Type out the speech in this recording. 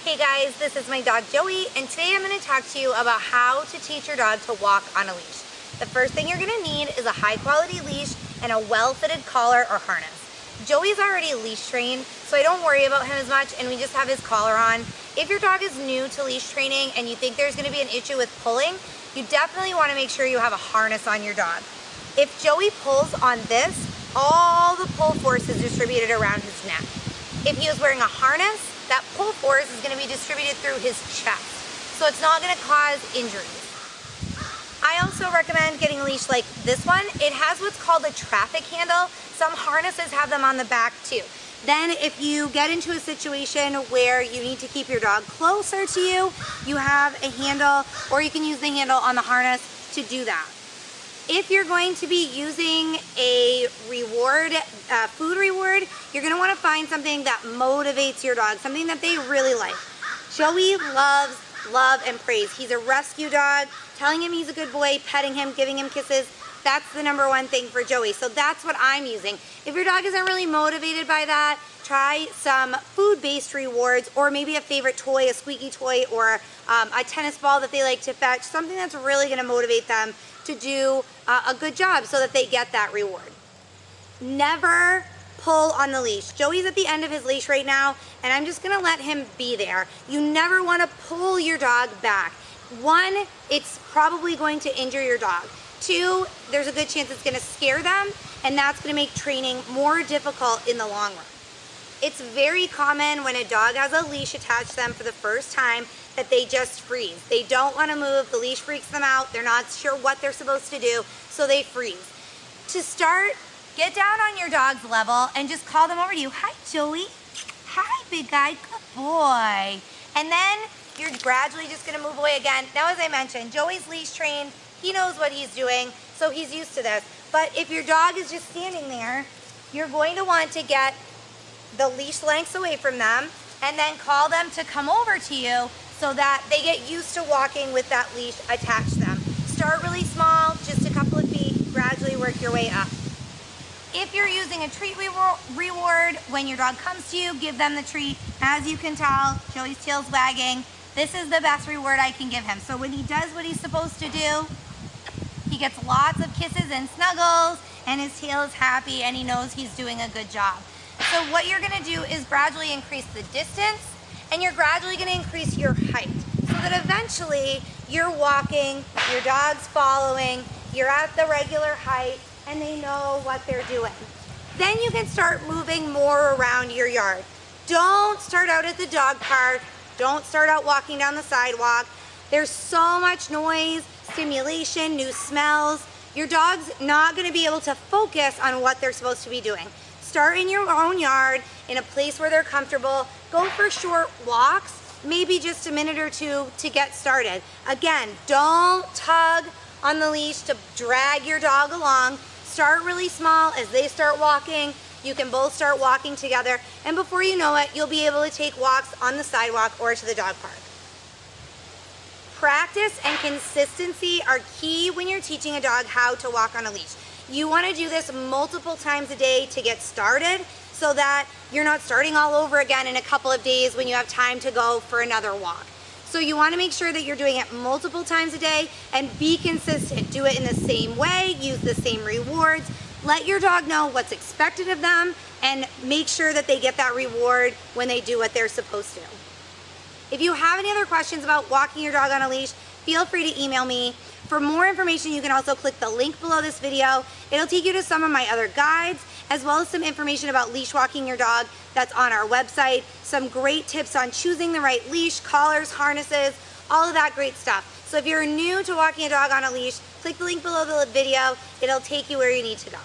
Hey guys, this is my dog Joey, and today I'm going to talk to you about how to teach your dog to walk on a leash. The first thing you're going to need is a high quality leash and a well-fitted collar or harness. Joey's already leash trained, so I don't worry about him as much, and we just have his collar on. If your dog is new to leash training and you think there's going to be an issue with pulling, you definitely want to make sure you have a harness on your dog. If Joey pulls on this, all the pull force is distributed around his neck. If he was wearing a harness, that pull force is going to be distributed through his chest, so it's not going to cause injuries. I also recommend getting a leash like this one. It has what's called a traffic handle. Some harnesses have them on the back too. Then if you get into a situation where you need to keep your dog closer to you, you have a handle, or you can use the handle on the harness to do that. If you're going to be using a reward, food reward, you're going to want to find something that motivates your dog, something that they really like. Joey loves love and praise. He's a rescue dog. Telling him he's a good boy, petting him, giving him kisses, that's the number one thing for Joey. So that's what I'm using. If your dog isn't really motivated by that, try some food-based rewards, or maybe a favorite toy, a squeaky toy, or a tennis ball that they like to fetch, something that's really going to motivate them to do a good job so that they get that reward. Never pull on the leash. Joey's at the end of his leash right now, and I'm just going to let him be there. You never want to pull your dog back. One, it's probably going to injure your dog. Two, there's a good chance it's going to scare them, and that's going to make training more difficult in the long run. It's very common when a dog has a leash attached to them for the first time that they just freeze. They don't want to move, the leash freaks them out, they're not sure what they're supposed to do, so they freeze. To start, get down on your dog's level and just call them over to you. Hi, Joey. Hi, big guy. Good boy. And then you're gradually just going to move away again. Now, as I mentioned, Joey's leash trained. He knows what he's doing, so he's used to this. But if your dog is just standing there, you're going to want to get the leash lengths away from them and then call them to come over to you so that they get used to walking with that leash attached to them. Start really small, just a couple of feet, gradually work your way up. If you're using a treat reward, when your dog comes to you, give them the treat. As you can tell, Joey's tail's wagging. This is the best reward I can give him. So when he does what he's supposed to do, he gets lots of kisses and snuggles, and his tail is happy, and he knows he's doing a good job. So what you're gonna do is gradually increase the distance, and you're gradually gonna increase your height, so that eventually you're walking, your dog's following, you're at the regular height, and they know what they're doing. Then you can start moving more around your yard. Don't start out at the dog park. Don't start out walking down the sidewalk. There's so much noise, stimulation, new smells. Your dog's not going to be able to focus on what they're supposed to be doing. Start in your own yard, in a place where they're comfortable. Go for short walks, maybe just a minute or two to get started. Again, don't tug on the leash to drag your dog along. Start really small. As they start walking, you can both start walking together, and before you know it, you'll be able to take walks on the sidewalk or to the dog park. Practice and consistency are key when you're teaching a dog how to walk on a leash. You want to do this multiple times a day to get started so that you're not starting all over again in a couple of days when you have time to go for another walk. So you want to make sure that you're doing it multiple times a day and be consistent. Do it in the same way, use the same rewards. Let your dog know what's expected of them and make sure that they get that reward when they do what they're supposed to. If you have any other questions about walking your dog on a leash, feel free to email me. For more information, you can also click the link below this video. It'll take you to some of my other guides, as well as some information about leash walking your dog that's on our website, some great tips on choosing the right leash, collars, harnesses, all of that great stuff. So if you're new to walking a dog on a leash, click the link below the video. It'll take you where you need to go.